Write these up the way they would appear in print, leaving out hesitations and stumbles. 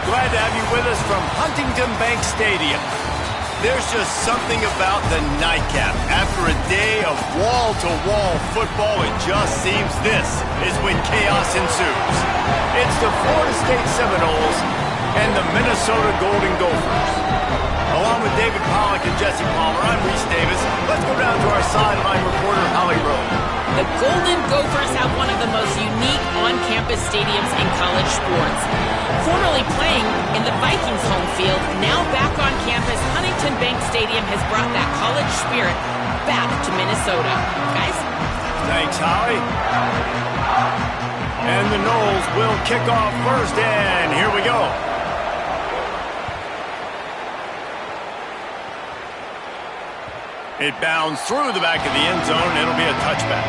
Glad to have you with us from Huntington Bank Stadium. There's just something about the nightcap. After a day of wall-to-wall football, it just seems this is when chaos ensues. It's the Florida State Seminoles and the Minnesota Golden Gophers. Along with David Pollack and Jesse Palmer, I'm Reese Davis. Let's go down to our sideline reporter, Holly Rowe. The Golden Gophers have one of the most unique on-campus stadiums in college sports. Formerly playing in the Vikings home field, now back on campus, Huntington Bank Stadium has brought that college spirit back to Minnesota. Guys? Thanks, Holly. And the Noles will kick off first, and here we go. It bounds through the back of the end zone. It'll be a touchback.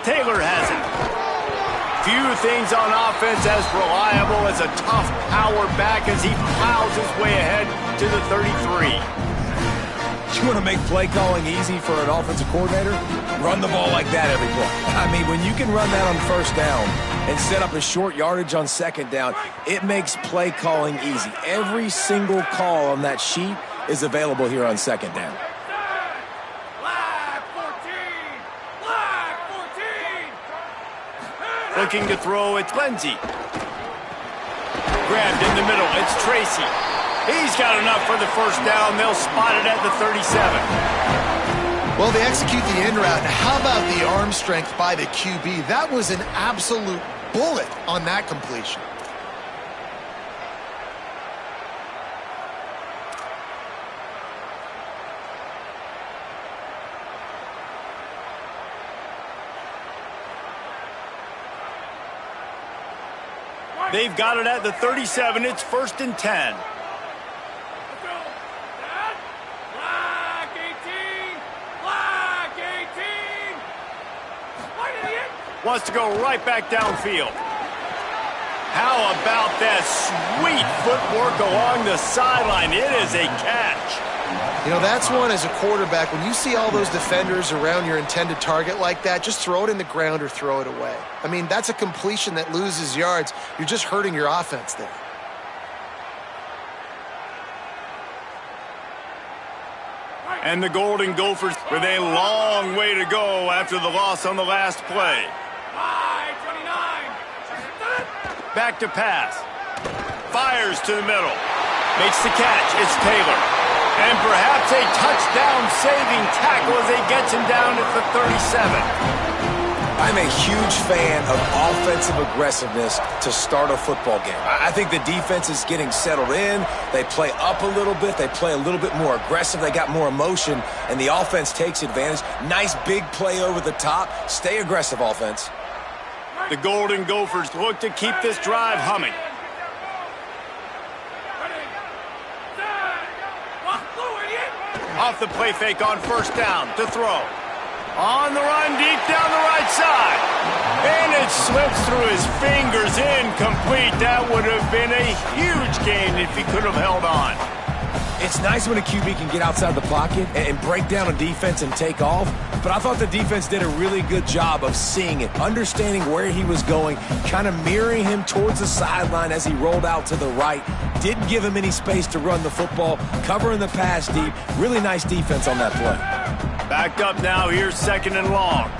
Taylor has it. Few things on offense as reliable as a tough power back as he plows his way ahead to the 33. You want to make play calling easy for an offensive coordinator? Run the ball like that every play. I mean, when you can run that on first down and set up a short yardage on second down, it makes play calling easy. Every single call on that sheet is available here on second down. Looking to throw, it's Lindsey. Grabbed in the middle, it's Tracy. He's got enough for the first down. They'll spot it at the 37. Well, they execute the end route. How about the arm strength by the QB? That was an absolute bullet on that completion. They've got it at the 37. It's 1st and 10. Flag 18! Flag 18! Wants to go right back downfield. How about that sweet footwork along the sideline? It is a catch. You know, that's one as a quarterback. When you see all those defenders around your intended target like that, just throw it in the ground or throw it away. I mean, that's a completion that loses yards. You're just hurting your offense there. And the Golden Gophers with a long way to go after the loss on the last play. 5-29. Back to pass. Fires to the middle. Makes the catch. It's Taylor. And perhaps a touchdown-saving tackle as he gets him down at the 37. I'm a huge fan of offensive aggressiveness to start a football game. I think the defense is getting settled in. They play up a little bit. They play a little bit more aggressive. They got more emotion, and the offense takes advantage. Nice big play over the top. Stay aggressive, offense. The Golden Gophers look to keep this drive humming. Off the play fake on first down to throw. On the run deep down the right side. And it slips through his fingers, incomplete. That would have been a huge gain if he could have held on. It's nice when a QB can get outside the pocket and break down a defense and take off, but I thought the defense did a really good job of seeing it, understanding where he was going, kind of mirroring him towards the sideline as he rolled out to the right. Didn't give him any space to run the football, covering the pass deep. Really nice defense on that play. Backed up now, here's 2nd and long.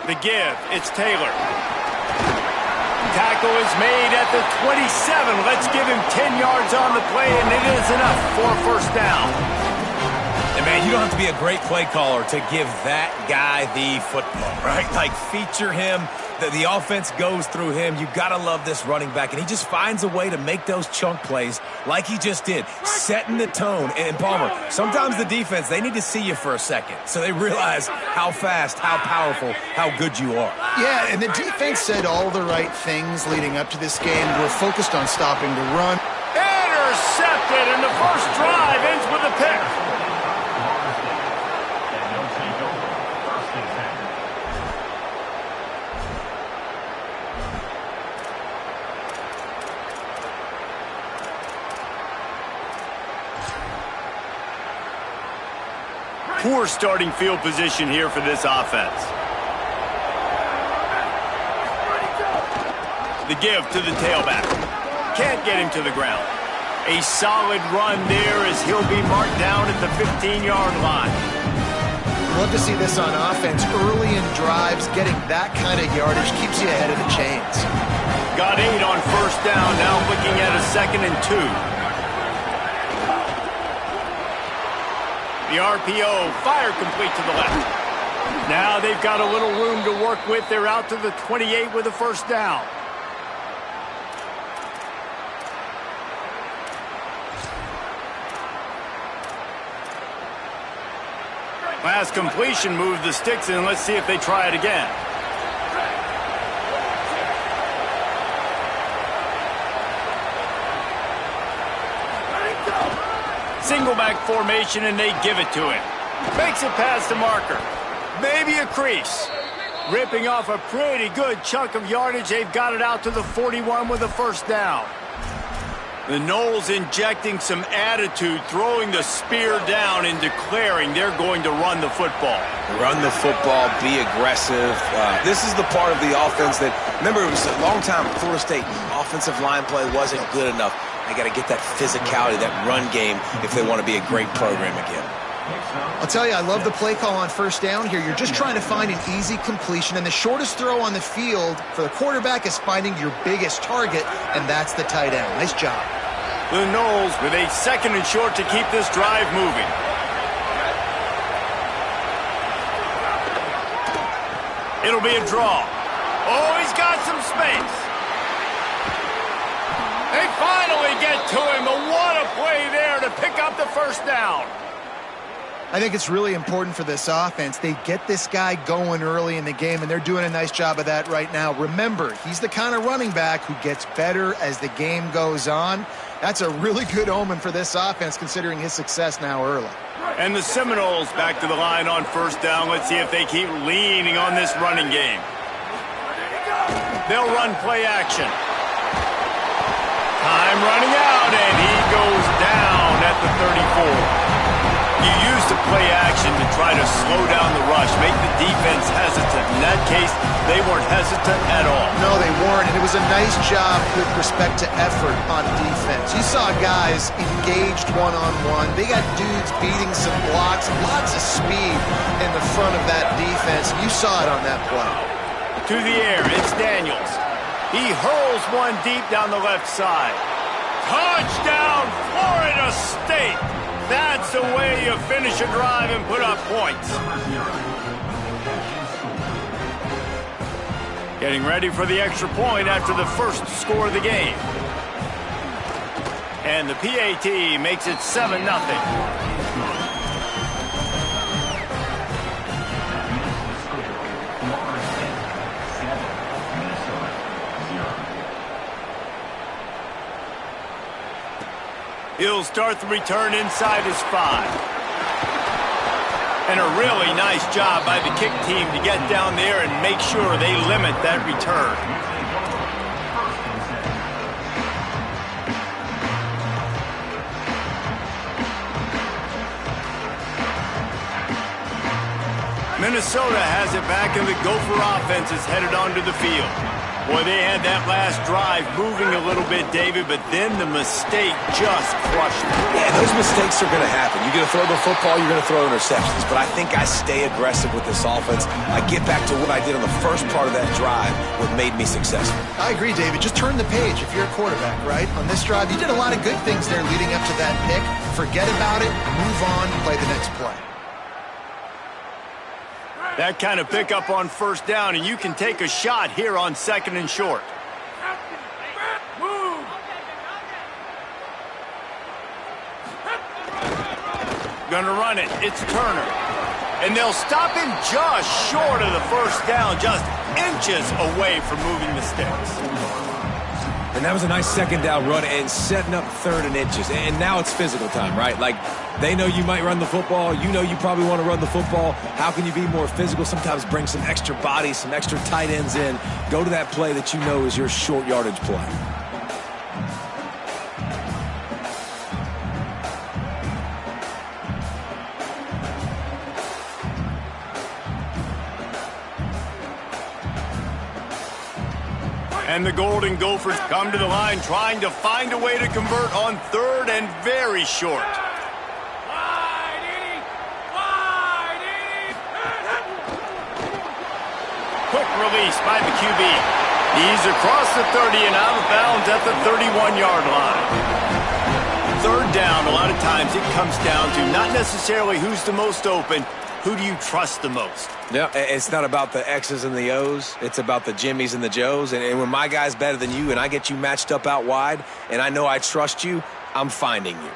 The give, it's Taylor. Tackle is made at the 27. Let's give him 10 yards on the play, and it is enough for a first down. And, man, you don't have to be a great play caller to give that guy the football, right? Like, feature him. The offense goes through him. You got to love this running back, and he just finds a way to make those chunk plays like he just did, setting the tone. And, Palmer, sometimes the defense, they need to see you for a second so they realize how fast, how powerful, how good you are. Yeah, and the defense said all the right things leading up to this game. We're focused on stopping the run. Interception! intercepted, and the first drive ends with a pick. Poor starting field position here for this offense. The give to the tailback. Can't get him to the ground. A solid run there as he'll be marked down at the 15-yard line. Love to see this on offense. Early in drives, getting that kind of yardage keeps you ahead of the chains. Got 8 on first down, now looking at a 2nd and 2. The RPO, fire complete to the left. Now they've got a little room to work with. They're out to the 28 with a first down. Last completion moved the sticks in. Let's see if they try it again. Single back formation, and they give it to him. Makes it past the marker. Maybe a crease. Ripping off a pretty good chunk of yardage. They've got it out to the 41 with a first down. The Noles injecting some attitude, throwing the spear down and declaring they're going to run the football. Run the football, be aggressive. This is the part of the offense that, remember, it was a long time at Florida State. Offensive line play wasn't good enough. They got to get that physicality, that run game, if they want to be a great program again. I'll tell you, I love the play call on first down here. You're just trying to find an easy completion, and the shortest throw on the field for the quarterback is finding your biggest target, and that's the tight end. Nice job. The Noles with a 2nd and short to keep this drive moving. It'll be a draw. Oh, he's got some space. They finally get to him, but what a play there to pick up the first down. I think it's really important for this offense. They get this guy going early in the game, and they're doing a nice job of that right now. Remember, he's the kind of running back who gets better as the game goes on. That's a really good omen for this offense, considering his success now early. And the Seminoles back to the line on first down. Let's see if they keep leaning on this running game. They'll run play action. Time running out, and he goes down at the 34. You use the play action to try to slow down the rush, make the defense hesitant. In that case, they weren't hesitant at all. No, they weren't, and it was a nice job with respect to effort on defense. You saw guys engaged one-on-one. They got dudes beating some blocks, lots of speed in the front of that defense. You saw it on that play. To the air, it's Daniels. He hurls one deep down the left side. Touchdown, Florida State! That's the way you finish a drive and put up points. Getting ready for the extra point after the first score of the game. And the PAT makes it 7-0. He'll start the return inside his 5. And a really nice job by the kick team to get down there and make sure they limit that return. Minnesota has it back, and the Gopher offense is headed onto the field. Boy, they had that last drive moving a little bit, David, but then the mistake just crushed them. Yeah, those mistakes are going to happen. You're going to throw the football, you're going to throw interceptions. But I think I stay aggressive with this offense. I get back to what I did on the first part of that drive, what made me successful. I agree, David. Just turn the page if you're a quarterback, right? On this drive, you did a lot of good things there leading up to that pick. Forget about it, move on, play the next play. That kind of pickup on first down, and you can take a shot here on 2nd and short. Gonna run it. It's Turner. And they'll stop him just short of the first down, just inches away from moving the sticks. The And that was a nice second down run and setting up 3rd and inches. And now it's physical time, right? Like, they know you might run the football. You know you probably want to run the football. How can you be more physical? Sometimes bring some extra bodies, some extra tight ends in. Go to that play that you know is your short yardage play. And the Golden Gophers come to the line trying to find a way to convert on 3rd and very short. Quick release by the QB. He's across the 30 and out of bounds at the 31-yard line. 3rd down, a lot of times it comes down to not necessarily who's the most open, who do you trust the most? Yeah, it's not about the X's and the O's. It's about the Jimmies and the Joes. And when my guy's better than you and I get you matched up out wide and I know I trust you, I'm finding you.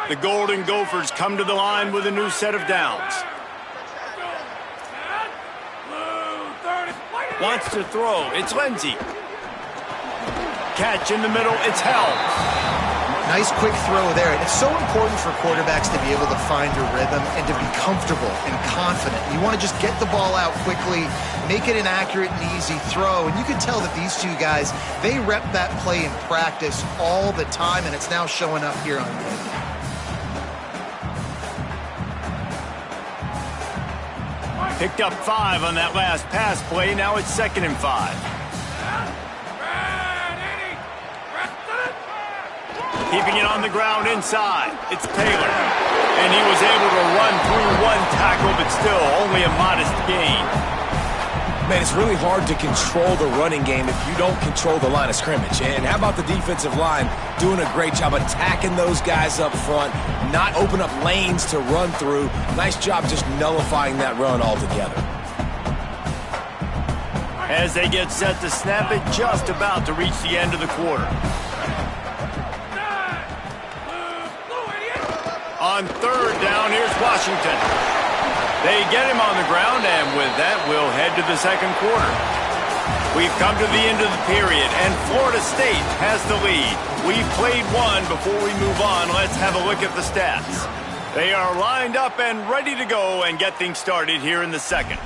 The Golden Gophers come to the line with a new set of downs. Wants to throw. It's Lindsey. Catch in the middle. It's held. Nice quick throw there. It's so important for quarterbacks to be able to find a rhythm and to be comfortable and confident. You want to just get the ball out quickly, make it an accurate and easy throw. And you can tell that these two guys, they rep that play in practice all the time, and it's now showing up here on video. Picked up 5 on that last pass play. Now it's 2nd and 5. Keeping it on the ground inside. It's Taylor. And he was able to run through 1 tackle, but still only a modest gain. Man, it's really hard to control the running game if you don't control the line of scrimmage. And how about the defensive line doing a great job attacking those guys up front, not open up lanes to run through. Nice job just nullifying that run altogether. As they get set to snap it, just about to reach the end of the quarter. On 3rd down, here's Washington. They get him on the ground, and with that, we'll head to the 2nd quarter. We've come to the end of the period, and Florida State has the lead. We've played 1. Before we move on, let's have a look at the stats. They are lined up and ready to go and get things started here in the 2nd.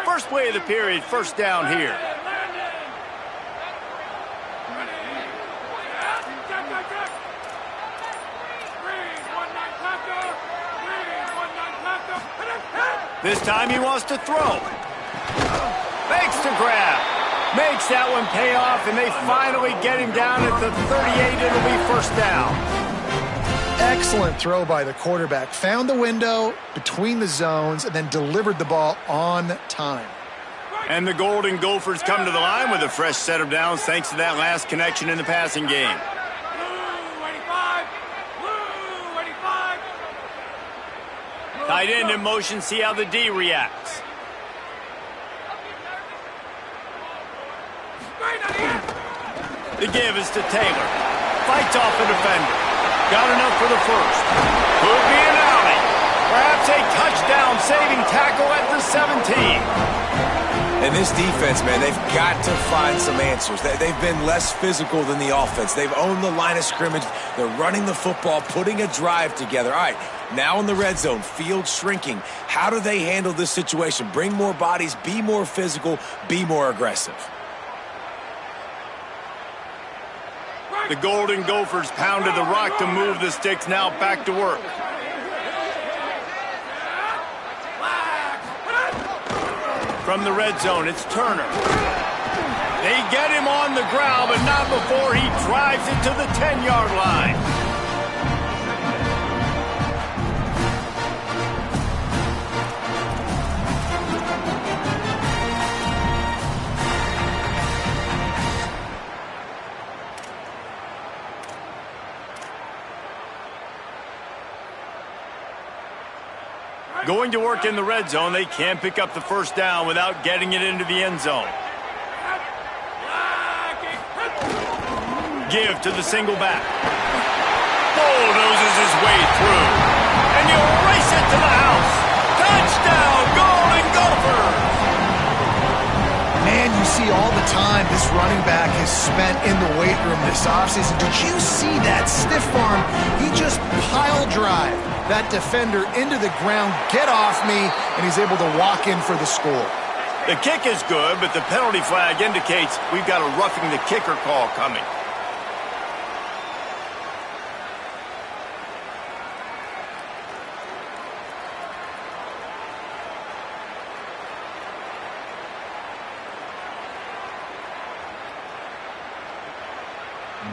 First play of the period, 1st down here. This time he wants to throw. Makes the grab. Makes that one pay off, and they finally get him down at the 38. It'll be 1st down. Excellent throw by the quarterback. Found the window between the zones and then delivered the ball on time. And the Golden Gophers come to the line with a fresh set of downs thanks to that last connection in the passing game. Tight end in motion, see how the D reacts. The give is to Taylor. Fights off the defender. Got enough for the 1st. Could be an alley. Perhaps a touchdown-saving tackle at the 17. And this defense, man, they've got to find some answers. They've been less physical than the offense. They've owned the line of scrimmage. They're running the football, putting a drive together. All right, now in the red zone, field shrinking. How do they handle this situation? Bring more bodies, be more physical, be more aggressive. The Golden Gophers pounded the rock to move the sticks, now back to work. From the red zone, it's Turner. They get him on the ground, but not before he drives it to the 10-yard line. Going to work in the red zone, they can't pick up the 1st down without getting it into the end zone. Give to the single back. Bulldozes his way through. And he'll race it to the house. Touchdown, Golden Gophers! Man, you see all the time this running back has spent in the weight room this offseason. Did you see that stiff arm? He just pile drive that defender into the ground, get off me, and he's able to walk in for the score. The kick is good, but the penalty flag indicates we've got a roughing the kicker call coming.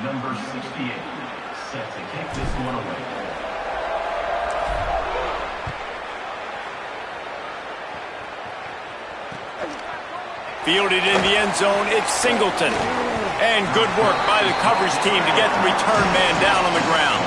Number 68 set to kick this one away. Fielded in the end zone, it's Singleton. And good work by the coverage team to get the return man down on the ground.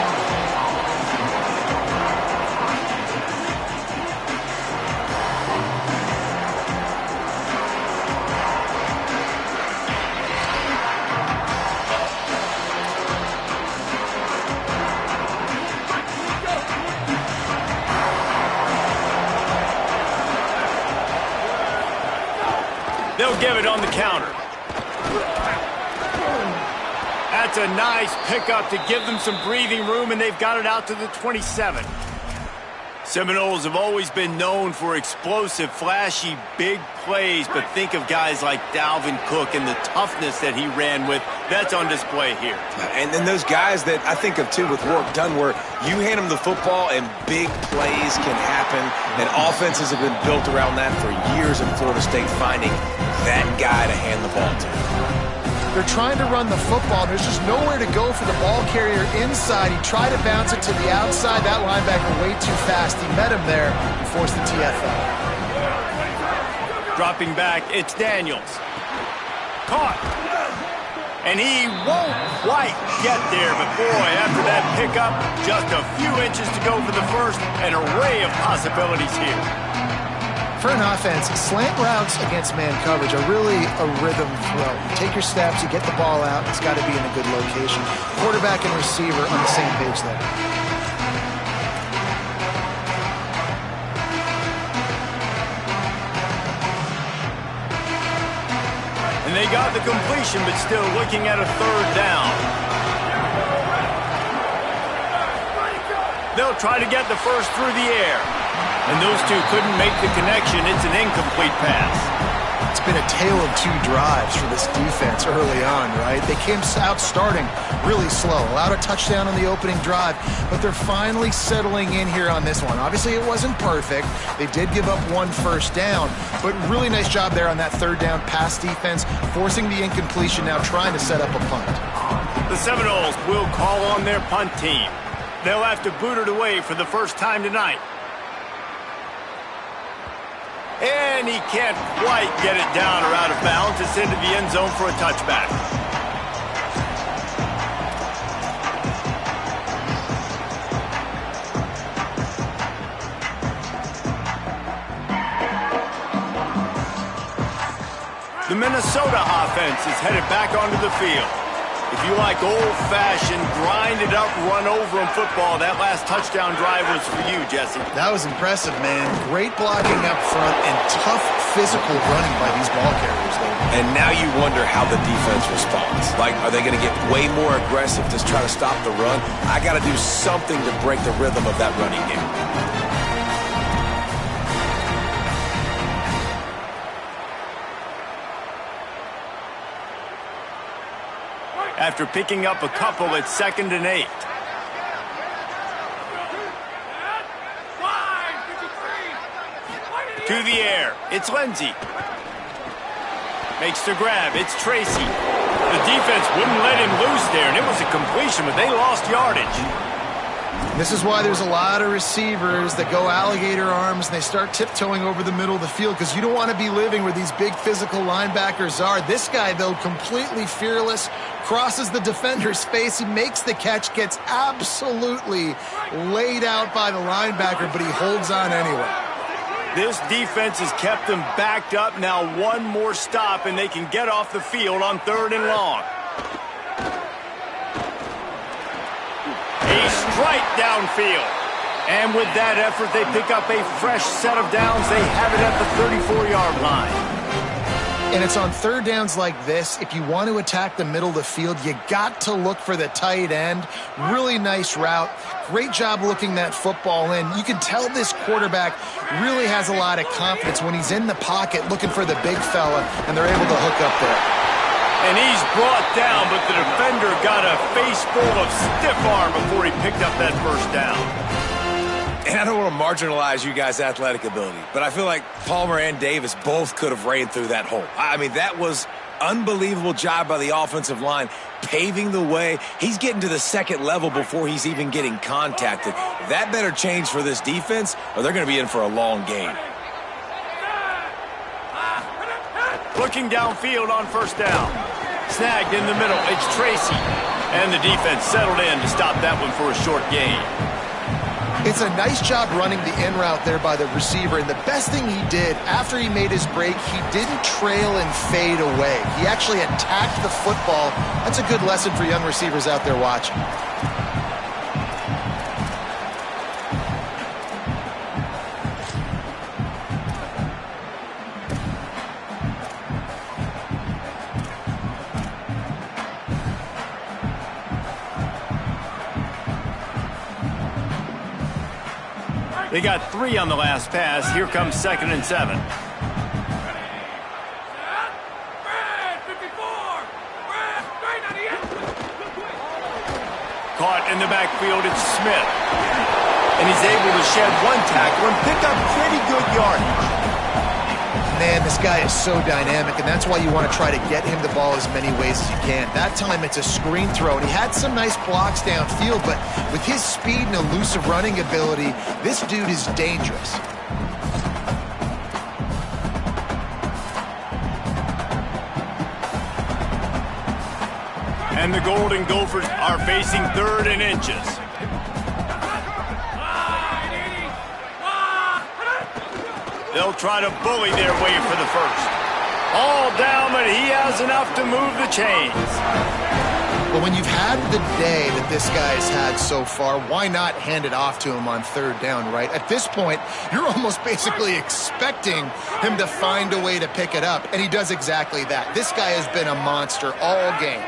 They'll give it on the counter. That's a nice pickup to give them some breathing room, and they've got it out to the 27. Seminoles have always been known for explosive, flashy, big plays, but think of guys like Dalvin Cook and the toughness that he ran with. That's on display here. And then those guys that I think of, too, with Warrick Dunn, where you hand them the football and big plays can happen, and offenses have been built around that for years in Florida State, finding that guy to hand the ball to. They're trying to run the football. There's just nowhere to go for the ball carrier inside. He tried to bounce it to the outside. That linebacker way too fast. He met him there and forced the TFL. Dropping back, it's Daniels. Caught. And he won't quite get there, but boy, after that pickup, just a few inches to go for the first. An array of possibilities here. For an offense, slant routes against man coverage are really a rhythm throw. You take your steps, you get the ball out, it's got to be in a good location. Quarterback and receiver on the same page there. And they got the completion, but still looking at a third down. They'll try to get the first through the air. And those two couldn't make the connection. It's an incomplete pass. It's been a tale of two drives for this defense early on, right? They came out starting really slow, allowed a touchdown on the opening drive, but they're finally settling in here on this one. Obviously, it wasn't perfect. They did give up one first down, but really nice job there on that third down pass defense, forcing the incompletion, now trying to set up a punt. The Seminoles will call on their punt team. They'll have to boot it away for the first time tonight. And he can't quite get it down or out of bounds. It's into the end zone for a touchback. The Minnesota offense is headed back onto the field. If you like old-fashioned, grind-it-up, run-over-'em football, that last touchdown drive was for you, Jesse. That was impressive, man. Great blocking up front and tough physical running by these ball carriers, though. And now you wonder how the defense responds. Like, are they going to get way more aggressive to try to stop the run? I got to do something to break the rhythm of that running game. After picking up a couple at 2nd and 8. To the air, it's Lindsey. Makes the grab, it's Tracy. The defense wouldn't let him loose there, and it was a completion, but they lost yardage. This is why there's a lot of receivers that go alligator arms and they start tiptoeing over the middle of the field, because you don't want to be living where these big physical linebackers are. This guy, though, completely fearless, crosses the defender's face. He makes the catch, gets absolutely laid out by the linebacker, but he holds on anyway. This defense has kept them backed up. Now one more stop, and they can get off the field on 3rd and long. strike downfield. And with that effort, they pick up a fresh set of downs. They have it at the 34-yard line. And it's on third downs like this. If you want to attack the middle of the field, you got to look for the tight end. Really nice route. Great job looking that football in. You can tell this quarterback really has a lot of confidence when he's in the pocket looking for the big fella, and they're able to hook up there. And he's brought down, but the defender got a face full of stiff arm before he picked up that first down. And I don't want to marginalize you guys' athletic ability, but I feel like Palmer and Davis both could have ran through that hole. I mean, that was unbelievable job by the offensive line, paving the way. He's getting to the second level before he's even getting contacted. That better change for this defense, or they're going to be in for a long game. Looking downfield on first down. Snagged in the middle. It's Tracy. And the defense settled in to stop that one for a short gain. It's a nice job running the in route there by the receiver, and the best thing he did after he made his break, he didn't trail and fade away. He actually attacked the football. That's a good lesson for young receivers out there watching. They got 3 on the last pass. Here comes 2nd and 7. Caught in the backfield, it's Smith. And he's able to shed one tackle and pick up pretty good yardage. Man, this guy is so dynamic, and that's why you want to try to get him the ball as many ways as you can. That time it's a screen throw, and he had some nice blocks downfield, but with his speed and elusive running ability, this dude is dangerous. And the Golden Gophers are facing 3rd and inches. They'll try to bully their way for the first. All down, but he has enough to move the chains. Well, when you've had the day that this guy's had so far, why not hand it off to him on 3rd down, right? At this point, you're almost basically expecting him to find a way to pick it up, and he does exactly that. This guy has been a monster all game.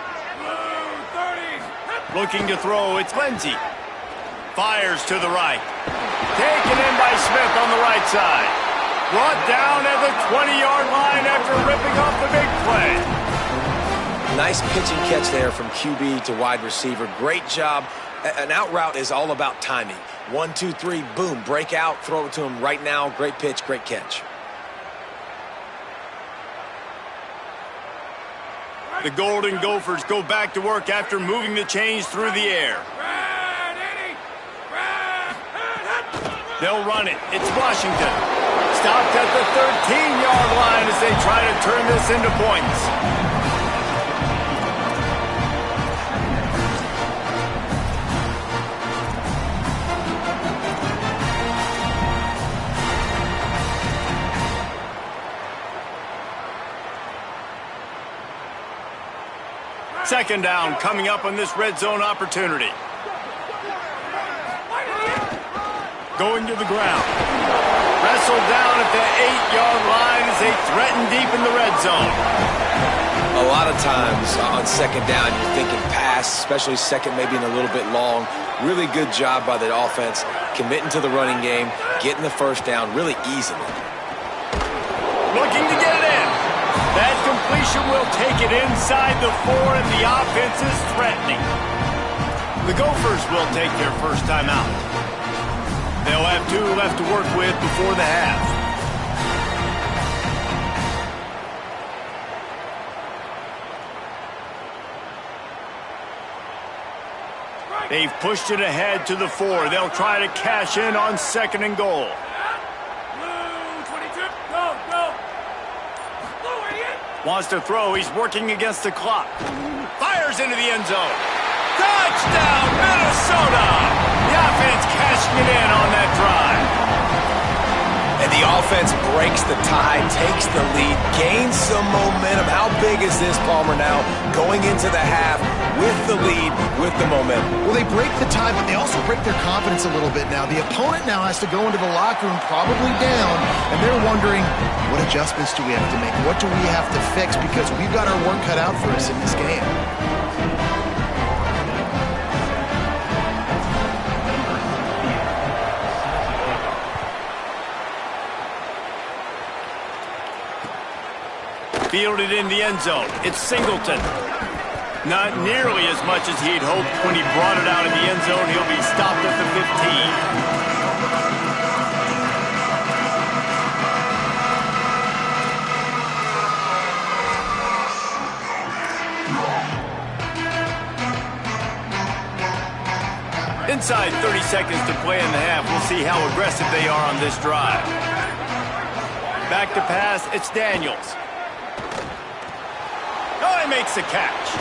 Looking to throw, it's Lindsey. Fires to the right. Taken in by Smith on the right side. Brought down at the 20-yard line after ripping off the big play. Nice pitch and catch there from QB to wide receiver. Great job. An out route is all about timing. 1, 2, 3, boom, break out, throw it to him right now. Great pitch, great catch. The Golden Gophers go back to work after moving the chains through the air. They'll run it. It's Washington. Stopped at the 13-yard line as they try to turn this into points. Second down coming up on this red zone opportunity. Going to the ground. Wrestled down at the 8-yard line as they threaten deep in the red zone. A lot of times on second down, you're thinking pass, especially second, maybe in a little bit long. Really good job by the offense, committing to the running game, getting the first down really easily. Looking to get it in. That completion will take it inside the 4, and the offense is threatening. The Gophers will take their first time out. They'll have 2 left to work with before the half. They've pushed it ahead to the 4. They'll try to cash in on 2nd and goal. Wants to throw. He's working against the clock. Fires into the end zone. Touchdown, Minnesota! The offense cashing it in on that drive. And the offense breaks the tie, takes the lead, gains some momentum. How big is this, Palmer, now going into the half with the lead, with the momentum? Well, they break the tie, but they also break their confidence a little bit now. The opponent now has to go into the locker room probably down, and they're wondering, what adjustments do we have to make? What do we have to fix? Because we've got our work cut out for us in this game. Fielded in the end zone. It's Singleton. Not nearly as much as he'd hoped when he brought it out in the end zone. He'll be stopped at the 15. Inside 30 seconds to play in the half. We'll see how aggressive they are on this drive. Back to pass, it's Daniels. Oh, he makes the catch.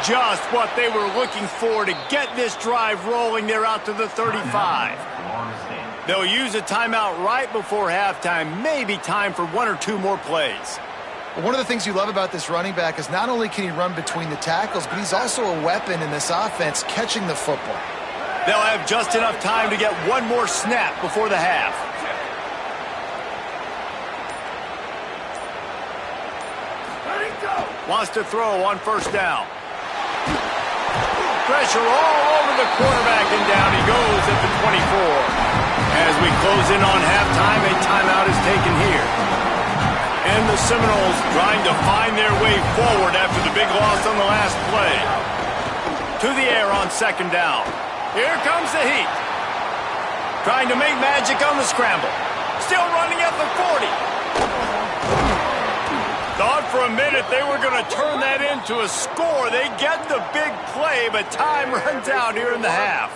Just what they were looking for to get this drive rolling. They're out to the 35. They'll use a timeout right before halftime. Maybe time for one or two more plays. Well, one of the things you love about this running back is not only can he run between the tackles, but he's also a weapon in this offense catching the football. They'll have just enough time to get one more snap before the half. Wants to throw on first down. Pressure all over the quarterback, and down he goes at the 24. As we close in on halftime, a timeout is taken here. And the Seminoles trying to find their way forward after the big loss on the last play. To the air on second down. Here comes the heat. Trying to make magic on the scramble. Still running at the 40. Thought for a minute they were going to turn that into a score. They get the big play, but time runs out here in the half.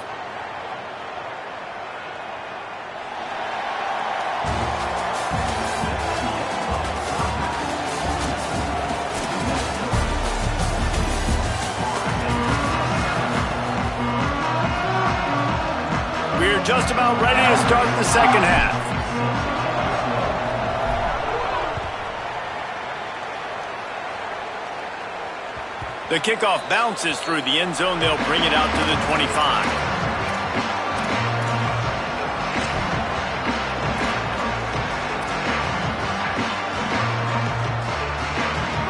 We're just about ready to start the second half. The kickoff bounces through the end zone. They'll bring it out to the 25.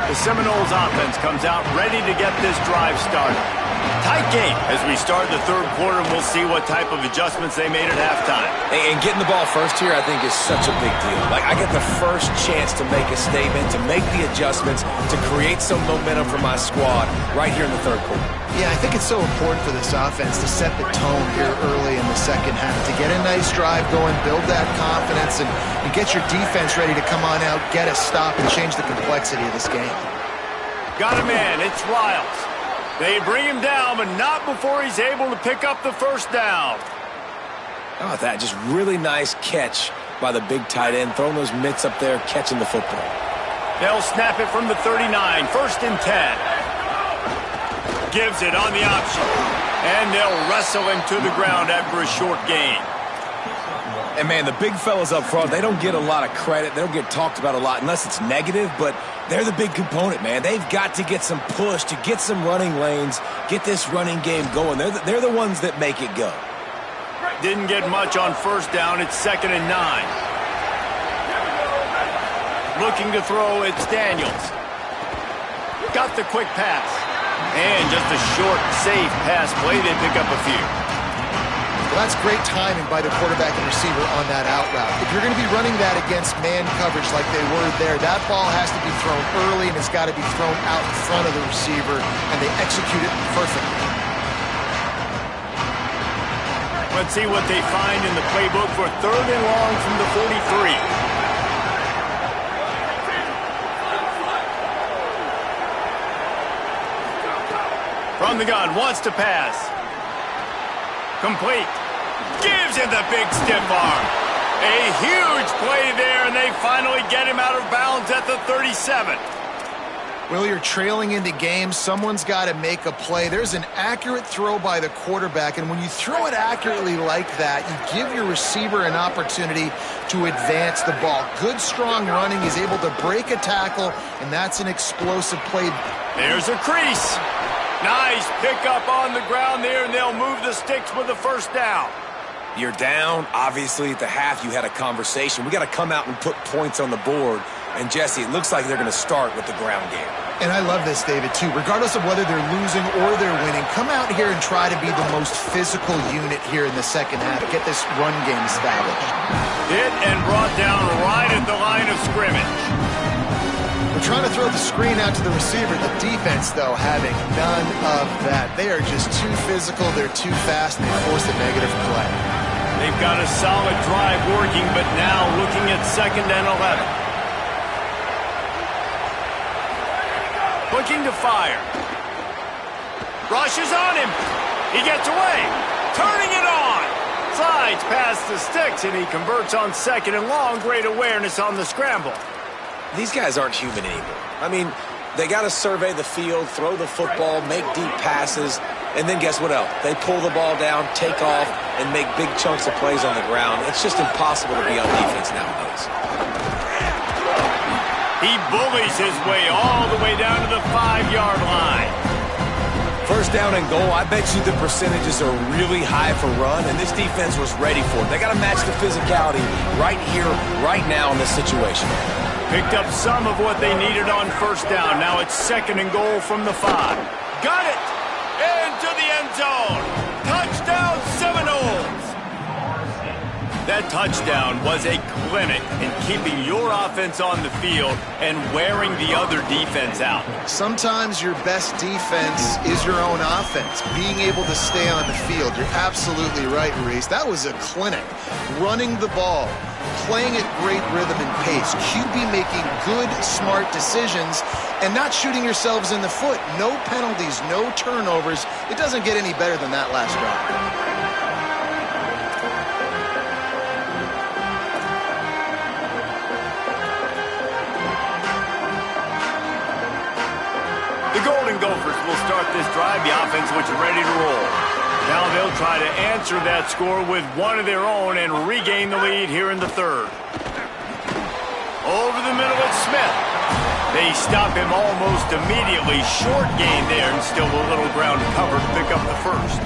The Seminoles offense comes out ready to get this drive started. Tight game as we start the third quarter, and we'll see what type of adjustments they made at halftime. And getting the ball first here, I think, is such a big deal. Like, I get the first chance to make a statement, to make the adjustments, to create some momentum for my squad right here in the third quarter. Yeah, I think it's so important for this offense to set the tone here early in the second half, to get a nice drive going, build that confidence, and get your defense ready to come on out, get a stop, and change the complexity of this game. Got a man. It's Riles. They bring him down, but not before he's able to pick up the first down. Oh, that just really nice catch by the big tight end, throwing those mitts up there, catching the football. They'll snap it from the 39, first and 10. Gives it on the option, and they'll wrestle him to the ground after a short gain. And, man, the big fellas up front, they don't get a lot of credit. They don't get talked about a lot unless it's negative, but they're the big component, man. They've got to get some push, to get some running lanes, get this running game going. They're the ones that make it go. Didn't get much on first down. It's 2nd and 9. Looking to throw, it's Daniels. Got the quick pass. And just a short, safe pass play. They pick up a few. Well, that's great timing by the quarterback and receiver on that out route. If you're going to be running that against man coverage like they were there, that ball has to be thrown early, and it's got to be thrown out in front of the receiver, and they execute it perfectly. Let's see what they find in the playbook for 3rd and long from the 43. From the gun, wants to pass. Complete. Gives him the big stiff arm. A huge play there, and they finally get him out of bounds at the 37. Well, you're trailing into games. Someone's got to make a play. There's an accurate throw by the quarterback, and when you throw it accurately like that, you give your receiver an opportunity to advance the ball. Good, strong running. He's able to break a tackle, and that's an explosive play. There's a crease. Nice pickup on the ground there, and they'll move the sticks with the first down. You're down. Obviously, at the half, you had a conversation. We got to come out and put points on the board. And, Jesse, it looks like they're going to start with the ground game. And I love this, David, too. Regardless of whether they're losing or they're winning, come out here and try to be the most physical unit here in the second half. Get this run game established. Hit and brought down right at the line of scrimmage. We're trying to throw the screen out to the receiver. The defense, though, having none of that. They are just too physical. They're too fast, and they force a negative play. They've got a solid drive working, but now looking at 2nd and 11. Looking to fire. Rushes on him. He gets away. Turning it on. Slides past the sticks, and he converts on 2nd and long. Great awareness on the scramble. These guys aren't human anymore. I mean, they got to survey the field, throw the football, make deep passes, and then guess what else? They pull the ball down, take off, and make big chunks of plays on the ground. It's just impossible to be on defense nowadays. He bullies his way all the way down to the 5-yard line. First down and goal, I bet you the percentages are really high for run, and this defense was ready for it. They got to match the physicality right here, right now in this situation. Picked up some of what they needed on first down. Now it's 2nd and goal from the 5. Got it! Into the end zone. Touchdown Seminoles! That touchdown was a clinic in keeping your offense on the field and wearing the other defense out. Sometimes your best defense is your own offense, being able to stay on the field. You're absolutely right, Reese. That was a clinic. Running the ball, playing at great rhythm and pace. QB making good, smart decisions and not shooting yourselves in the foot. No penalties, no turnovers. It doesn't get any better than that last drive. The Golden Gophers will start this drive. The offense looks ready to roll. Now they'll try to answer that score with one of their own and regain the lead here in the 3rd. Over the middle, it's Smith. They stop him almost immediately. Short gain there and still a little ground cover to pick up the 1st.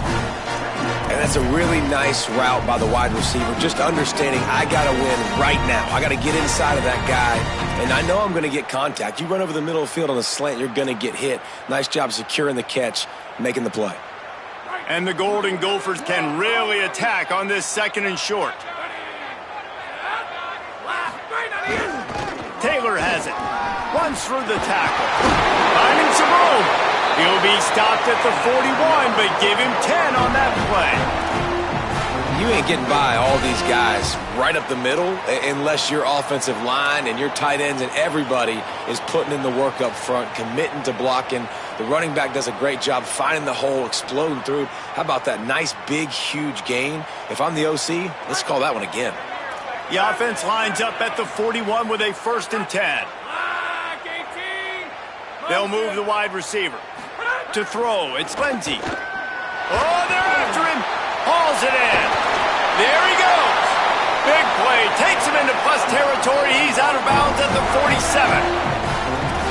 And that's a really nice route by the wide receiver, just understanding I got to win right now. I got to get inside of that guy, and I know I'm going to get contact. You run over the middle of the field on a slant, you're going to get hit. Nice job securing the catch, making the play. And the Golden Gophers can really attack on this 2nd and short. Taylor has it. Runs through the tackle. Finding some room. He'll be stopped at the 41, but give him 10 on that play. You ain't getting by all these guys right up the middle unless your offensive line and your tight ends and everybody is putting in the work up front, committing to blocking. The running back does a great job finding the hole, exploding through. How about that nice, big, huge gain? If I'm the OC, let's call that one again. The offense lines up at the 41 with a 1st and 10. They'll move the wide receiver. To throw, it's Lindsey. Oh, they're after him. Hauls it in. There he goes. Big play. Takes him into plus territory. He's out of bounds at the 47.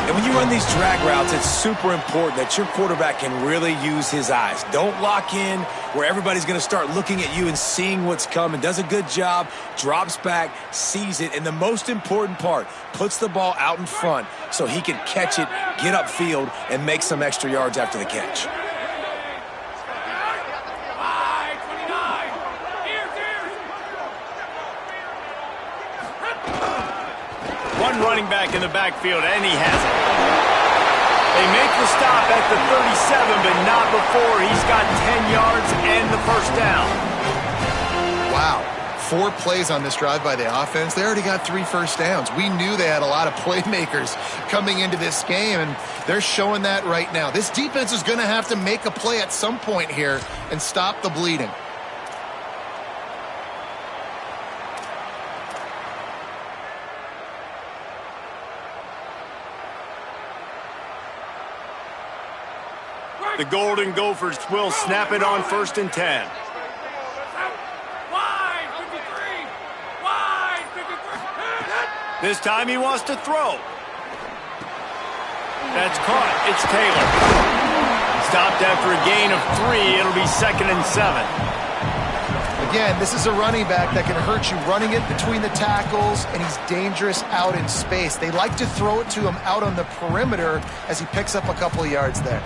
And when you run these drag routes, it's super important that your quarterback can really use his eyes. Don't lock in where everybody's going to start looking at you and seeing what's coming. Does a good job, drops back, sees it, and the most important part, puts the ball out in front so he can catch it, get upfield, and make some extra yards after the catch. One running back in the backfield, and he has it. They make the stop at the 37, but not before he's got 10 yards and the 1st down. Wow. 4 plays on this drive by the offense. They already got 3 first downs. We knew they had a lot of playmakers coming into this game, and they're showing that right now. This defense is going to have to make a play at some point here and stop the bleeding. The Golden Gophers will snap it on 1st and 10. Wide 53. Wide 53. This time he wants to throw. That's caught. It's Taylor. Stopped after a gain of 3. It'll be 2nd and 7. Again, this is a running back that can hurt you running it between the tackles, and he's dangerous out in space. They like to throw it to him out on the perimeter as he picks up a couple of yards there.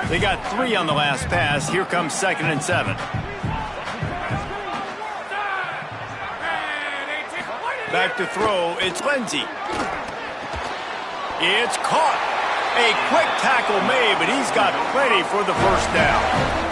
They got 3 on the last pass. Here comes 2nd and 7. Back to throw. It's Lindsey. It's caught. A quick tackle made, but he's got plenty for the 1st down.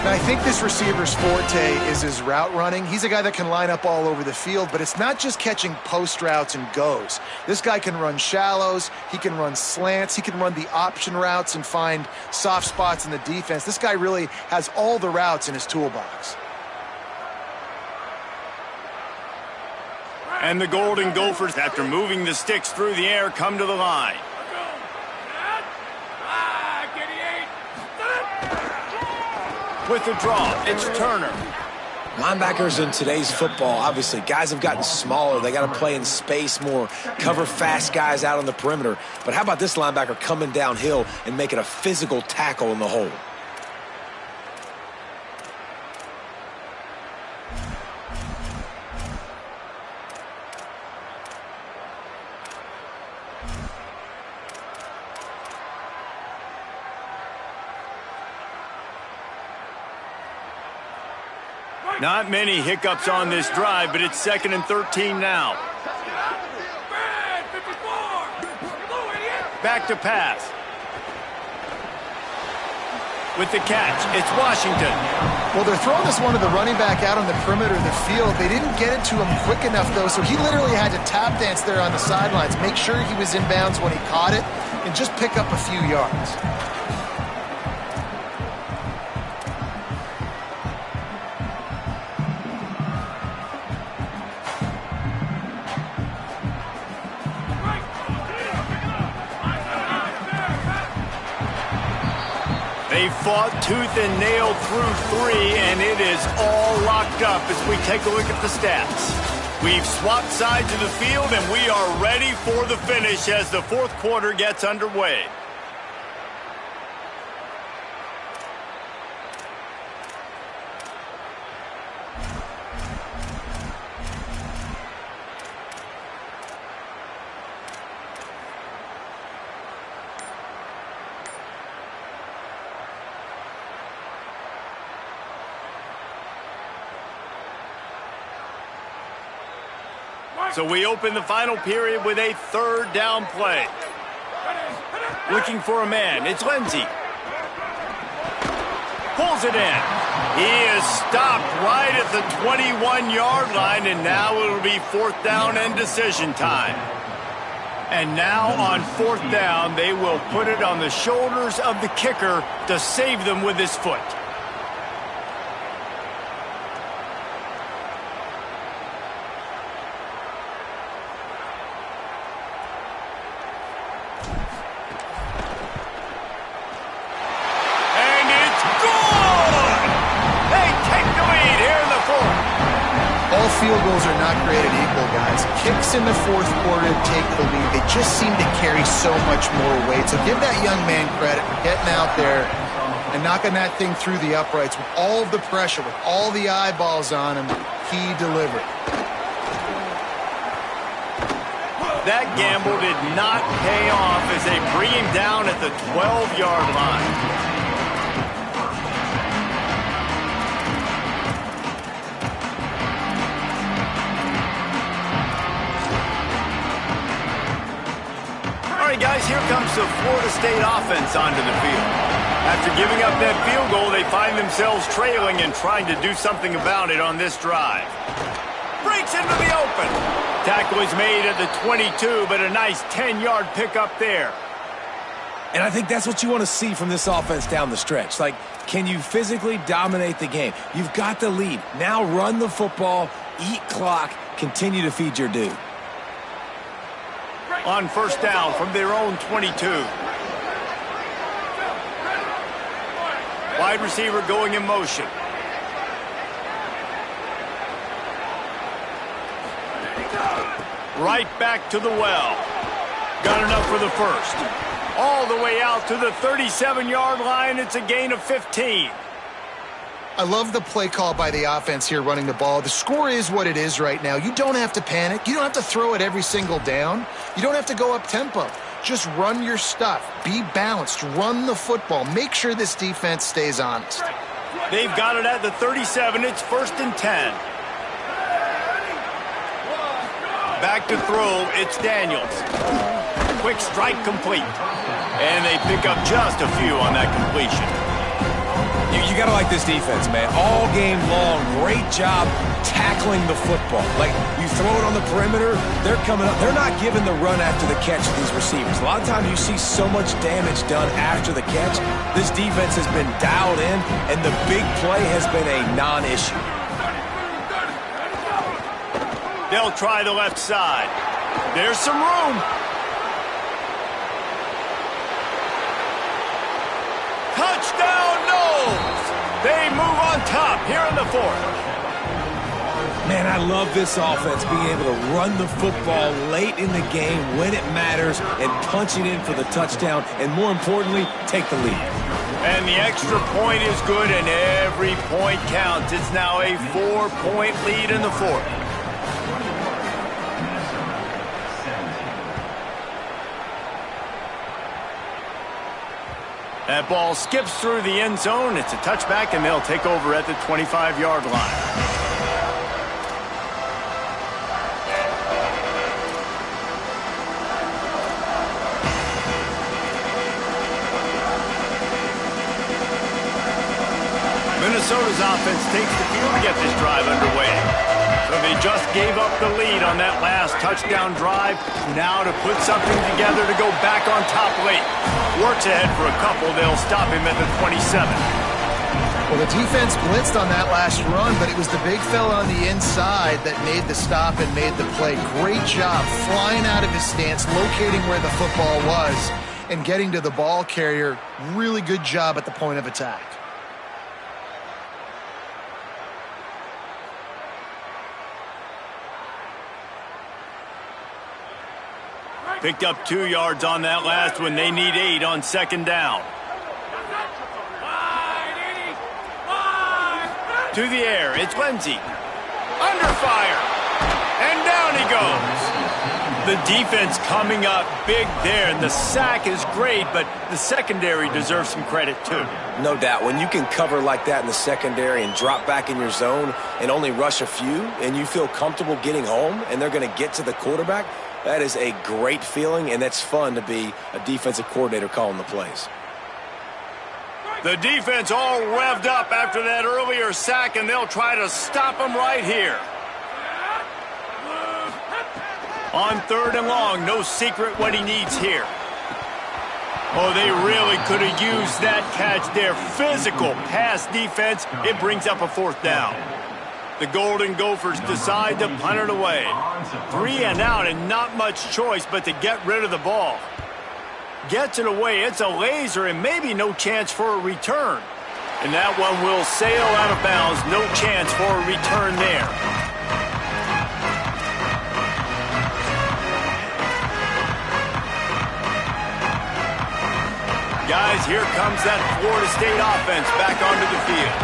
Now, I think this receiver's forte is his route running. He's a guy that can line up all over the field, but it's not just catching post routes and goes. This guy can run shallows, he can run slants, he can run the option routes and find soft spots in the defense. This guy really has all the routes in his toolbox. And the Golden Gophers, after moving the sticks through the air, come to the line. With the draw, it's Turner. Linebackers in today's football, obviously, guys have gotten smaller. They got to play in space more, cover fast guys out on the perimeter. But how about this linebacker coming downhill and making a physical tackle in the hole? Not many hiccups on this drive, but it's 2nd and 13 now. Back to pass. With the catch, it's Washington. Well, they're throwing this one to the running back out on the perimeter of the field. They didn't get it to him quick enough, though, so he literally had to tap dance there on the sidelines, make sure he was in bounds when he caught it, and just pick up a few yards. They fought tooth and nail through 3, and it is all locked up as we take a look at the stats. We've swapped sides of the field, and we are ready for the finish as the 4th quarter gets underway. So we open the final period with a 3rd down play. Looking for a man. It's Lindsey. Pulls it in. He is stopped right at the 21-yard line, and now it'll be 4th down and decision time. And now on 4th down, they will put it on the shoulders of the kicker to save them with his foot. Field goals are not created equal, guys. Kicks in the 4th quarter take the lead. They just seem to carry so much more weight. So give that young man credit for getting out there and knocking that thing through the uprights with all of the pressure, with all the eyeballs on him. He delivered. That gamble did not pay off as they bring him down at the 12-yard line. Guys, here comes the Florida State offense onto the field. After giving up that field goal, they find themselves trailing and trying to do something about it on this drive. Breaks into the open. Tackle is made at the 22, but a nice 10-yard pickup there. And I think that's what you want to see from this offense down the stretch. Like, can you physically dominate the game? You've got the lead. Now run the football, eat clock, continue to feed your dude. On first down from their own 22. Wide receiver going in motion. Right back to the well. Got enough for the first. All the way out to the 37-yard line. It's a gain of 15. I love the play call by the offense here running the ball. The score is what it is right now. You don't have to panic. You don't have to throw it every single down. You don't have to go up tempo. Just run your stuff. Be balanced. Run the football. Make sure this defense stays honest. They've got it at the 37. It's 1st and 10. Back to throw. It's Daniels. Quick strike complete. And they pick up just a few on that completion. You got to like this defense, man. All game long, great job tackling the football. Like, you throw it on the perimeter, they're coming up. They're not giving the run after the catch to these receivers. A lot of times you see so much damage done after the catch. This defense has been dialed in, and the big play has been a non-issue. They'll try the left side. There's some room. Touchdown, Knowles! They move on top here in the 4th. Man, I love this offense being able to run the football late in the game when it matters and punch it in for the touchdown, and more importantly, take the lead. And the extra point is good, and every point counts. It's now a 4-point lead in the 4th. That ball skips through the end zone. It's a touchback, and they'll take over at the 25-yard line. Minnesota's offense takes the field to get this drive underway. So they just gave up the lead on that last touchdown drive. Now to put something together to go back on top late. Works ahead for a couple. They'll stop him at the 27. Well, the defense blitzed on that last run, but it was the big fella on the inside that made the stop and made the play. Great job flying out of his stance, locating where the football was, and getting to the ball carrier. Really good job at the point of attack. Picked up 2 yards on that last one. They need 8 on 2nd down. To the air, it's Lindsey. Under fire. And down he goes. The defense coming up big there, and the sack is great, but the secondary deserves some credit too. No doubt. When you can cover like that in the secondary and drop back in your zone and only rush a few, and you feel comfortable getting home, and they're going to get to the quarterback, that is a great feeling, and that's fun to be a defensive coordinator calling the plays. The defense all revved up after that earlier sack, and they'll try to stop him right here. On 3rd and long, no secret what he needs here. Oh, they really could have used that catch there. Physical pass defense. It brings up a 4th down. The Golden Gophers decide to punt it away. 3 and out, and not much choice but to get rid of the ball. Gets it away. It's a laser, and maybe no chance for a return. And that one will sail out of bounds. No chance for a return there. Guys, here comes that Florida State offense back onto the field.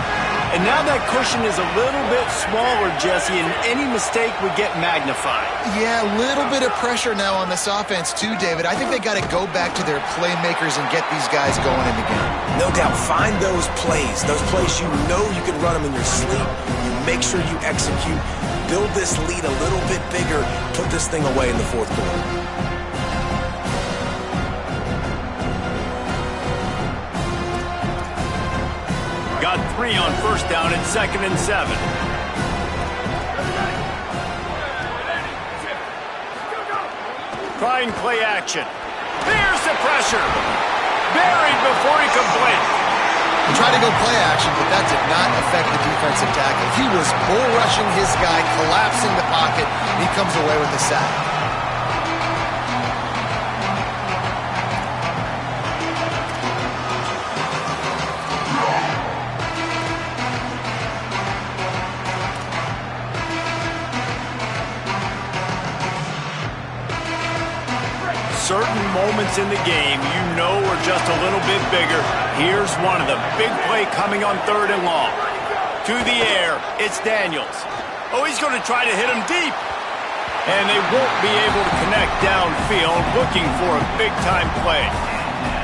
And now that cushion is a little bit smaller, Jesse, and any mistake would get magnified. Yeah, a little bit of pressure now on this offense too, David. I think they got to go back to their playmakers and get these guys going in the game. No doubt. Find those plays you know you can run them in your sleep. You make sure you execute. Build this lead a little bit bigger. Put this thing away in the 4th quarter. Got 3 on 1st down and 2nd and 7. Trying play action. There's the pressure. Buried before he could blink. He tried to go play action, but that did not affect the defensive tackle. He was bull rushing his guy, collapsing the pocket, and he comes away with the sack. Certain moments in the game you know are just a little bit bigger. Here's one of them. Big play coming on 3rd and long. To the air, it's Daniels. Oh, he's going to try to hit him deep. And they won't be able to connect downfield, looking for a big-time play.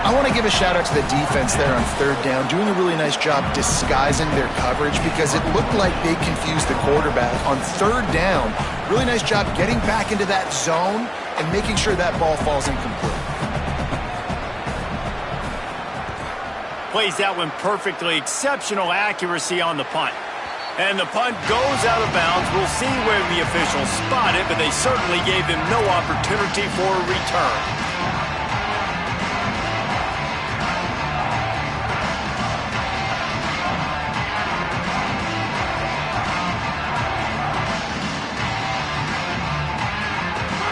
I want to give a shout-out to the defense there on 3rd down, doing a really nice job disguising their coverage because it looked like they confused the quarterback. On 3rd down, really nice job getting back into that zone and making sure that ball falls incomplete. Plays that one perfectly. Exceptional accuracy on the punt. And the punt goes out of bounds. We'll see where the officials spot it, but they certainly gave him no opportunity for a return.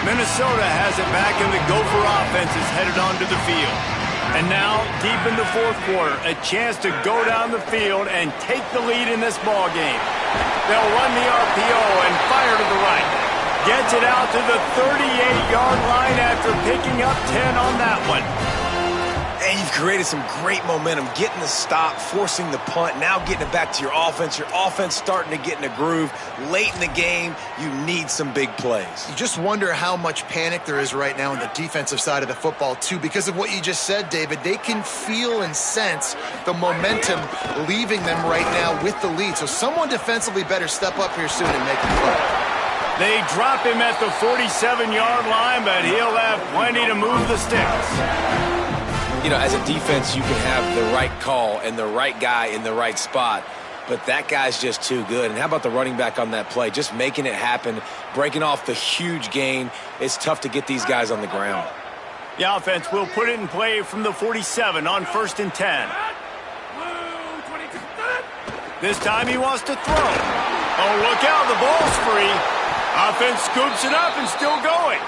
Minnesota has it back, and the Gopher offense is headed onto the field. And now, deep in the 4th quarter, a chance to go down the field and take the lead in this ball game. They'll run the RPO and fire to the right. Gets it out to the 38-yard line after picking up 10 on that one. And you've created some great momentum, getting the stop, forcing the punt, now getting it back to your offense. Your offense starting to get in a groove. Late in the game, you need some big plays. You just wonder how much panic there is right now on the defensive side of the football, too. Because of what you just said, David, they can feel and sense the momentum leaving them right now with the lead. So someone defensively better step up here soon and make a play. They drop him at the 47-yard line, but he'll have plenty to move the sticks. You know, as a defense, you can have the right call and the right guy in the right spot, but that guy's just too good. And how about the running back on that play? Just making it happen, breaking off the huge gain. It's tough to get these guys on the ground. The offense will put it in play from the 47 on 1st and 10. This time he wants to throw. Oh, look out, the ball's free. Offense scoops it up and still going.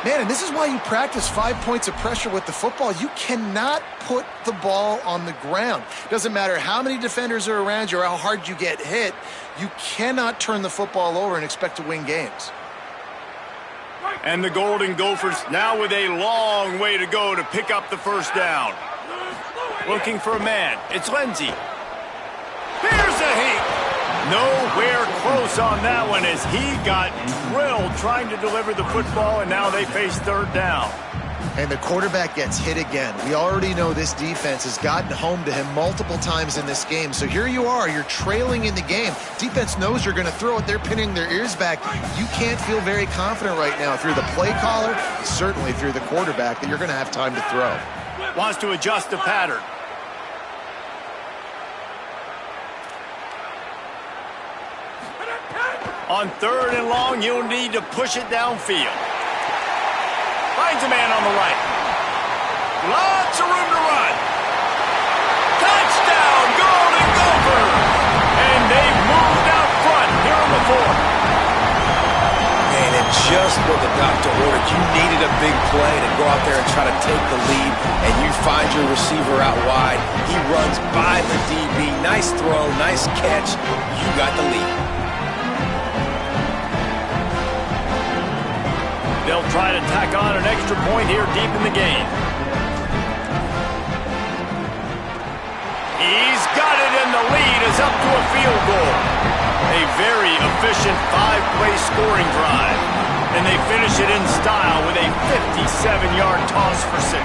Man, and this is why you practice 5 points of pressure with the football. You cannot put the ball on the ground. Doesn't matter how many defenders are around you or how hard you get hit. You cannot turn the football over and expect to win games. And the Golden Gophers now with a long way to go to pick up the 1st down. Looking for a man. It's Lindsey. Here's a heat. Nowhere close on that one as he got drilled trying to deliver the football, and now they face 3rd down. And the quarterback gets hit again. We already know this defense has gotten home to him multiple times in this game. So here you are, you're trailing in the game. Defense knows you're going to throw it. They're pinning their ears back. You can't feel very confident right now through the play caller, certainly through the quarterback, that you're going to have time to throw. Wants to adjust the pattern. On 3rd and long, you'll need to push it downfield. Finds a man on the right. Lots of room to run. Touchdown, Golden Gopher! And they've moved out front here in the 4th. And just what the doctor ordered. You needed a big play to go out there and try to take the lead, and you find your receiver out wide. He runs by the DB. Nice throw, nice catch. You got the lead. They'll try to tack on an extra point here deep in the game. He's got it, and the lead is up to a field goal. A very efficient 5-play scoring drive. And they finish it in style with a 57-yard toss for 6.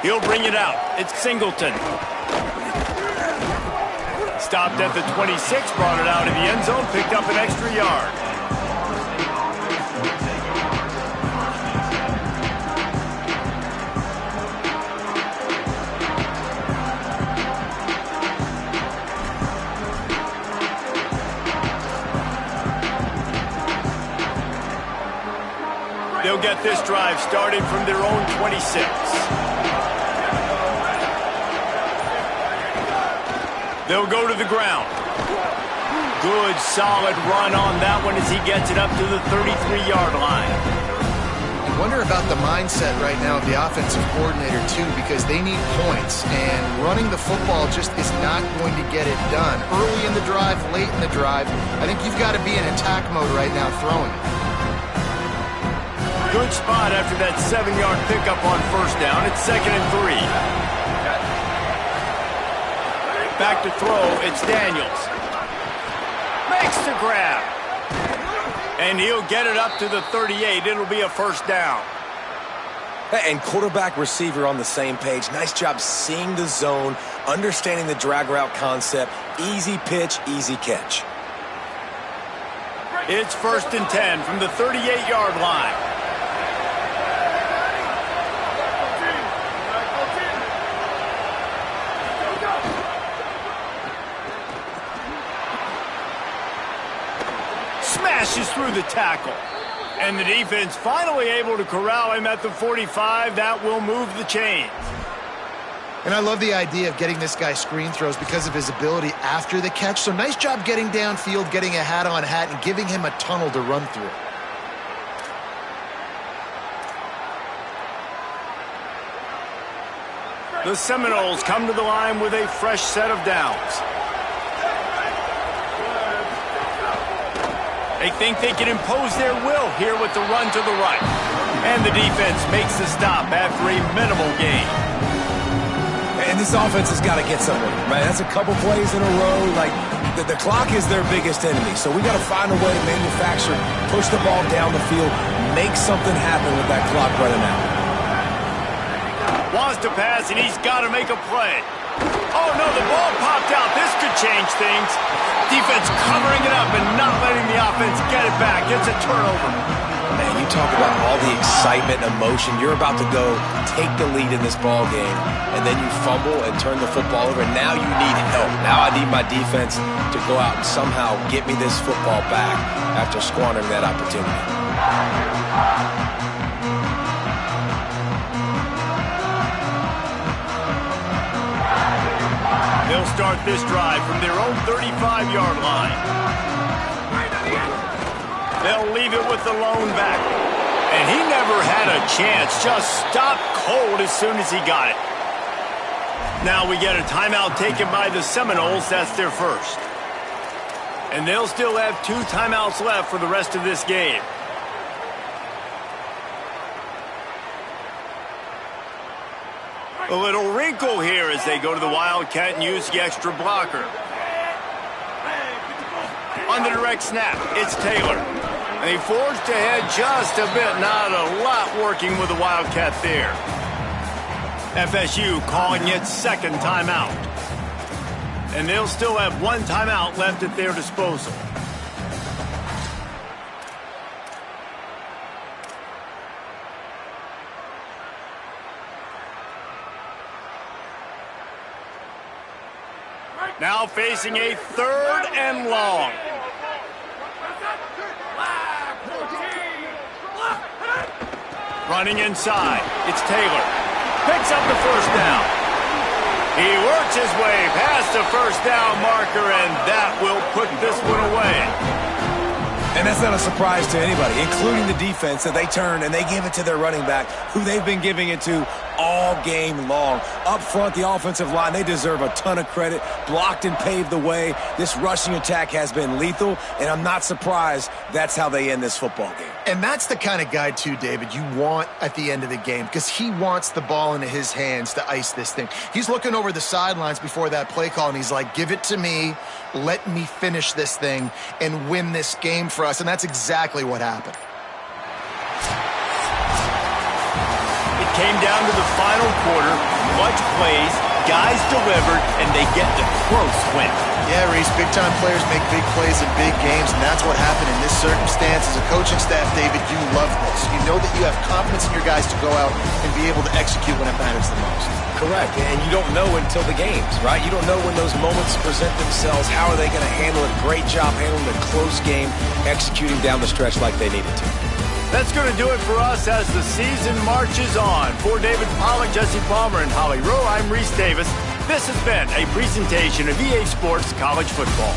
He'll bring it out. It's Singleton. Stopped at the 26, brought it out of the end zone, picked up an extra yard. They'll get this drive started from their own 26. They'll go to the ground. Good, solid run on that one as he gets it up to the 33-yard line. I wonder about the mindset right now of the offensive coordinator, too, because they need points, and running the football just is not going to get it done. Early in the drive, late in the drive, I think you've got to be in attack mode right now throwing it. Good spot after that 7-yard pickup on first down. It's 2nd and 3. Back to throw, it's Daniels. Makes the grab. And he'll get it up to the 38. It'll be a first down. And quarterback receiver on the same page. Nice job seeing the zone, understanding the drag route concept. Easy pitch, easy catch. It's 1st and 10 from the 38-yard line. Smashes through the tackle. And the defense finally able to corral him at the 45. That will move the chains. And I love the idea of getting this guy screen throws because of his ability after the catch. So nice job getting downfield, getting a hat-on-hat, and giving him a tunnel to run through. The Seminoles come to the line with a fresh set of downs. They think they can impose their will here with the run to the right. And the defense makes the stop after a minimal gain. And this offense has got to get somewhere, right? That's a couple plays in a row. Like, the clock is their biggest enemy. So we got to find a way to manufacture, push the ball down the field, make something happen with that clock running out. Wants to pass, and he's got to make a play. Oh, no, the ball popped out. This could change things. Defense covering it up and not letting the offense get it back. It's a turnover. Man, you talk about all the excitement and emotion. You're about to go take the lead in this ball game, and then you fumble and turn the football over. Now you need help. Now I need my defense to go out and somehow get me this football back after squandering that opportunity. They'll start this drive from their own 35-yard line. They'll leave it with the lone back. And he never had a chance. Just stopped cold as soon as he got it. Now we get a timeout taken by the Seminoles. That's their first. And they'll still have 2 timeouts left for the rest of this game. A little wrinkle here as they go to the Wildcat and use the extra blocker. On the direct snap, it's Taylor. They forged ahead just a bit, not a lot working with the Wildcat there. FSU calling its 2nd timeout. And they'll still have 1 timeout left at their disposal. Now facing a 3rd and long. Running inside, it's Taylor. Picks up the first down. He works his way past the first down marker, and that will put this one away. And that's not a surprise to anybody, including the defense, that they turn and they give it to their running back, who they've been giving it to all game long. Up front, the offensive line, they deserve a ton of credit. Blocked and paved the way. This rushing attack has been lethal, and I'm not surprised that's how they end this football game. And that's the kind of guy, too, David, you want at the end of the game, because he wants the ball into his hands to ice this thing. He's looking over the sidelines before that play call, and he's like, give it to me, let me finish this thing and win this game for us, and that's exactly what happened. It came down to the final quarter, much plays, guys delivered, and they get the close win. Yeah, Reese, big-time players make big plays in big games, and that's what happened in this circumstance. As a coaching staff, David, you love this. You know that you have confidence in your guys to go out and be able to execute when it matters the most. Correct, and you don't know until the games, right? You don't know when those moments present themselves. How are they going to handle it? Great job handling the close game, executing down the stretch like they needed to. That's going to do it for us as the season marches on. For David Pollack, Jesse Palmer, and Holly Rowe, I'm Reese Davis. This has been a presentation of EA Sports College Football.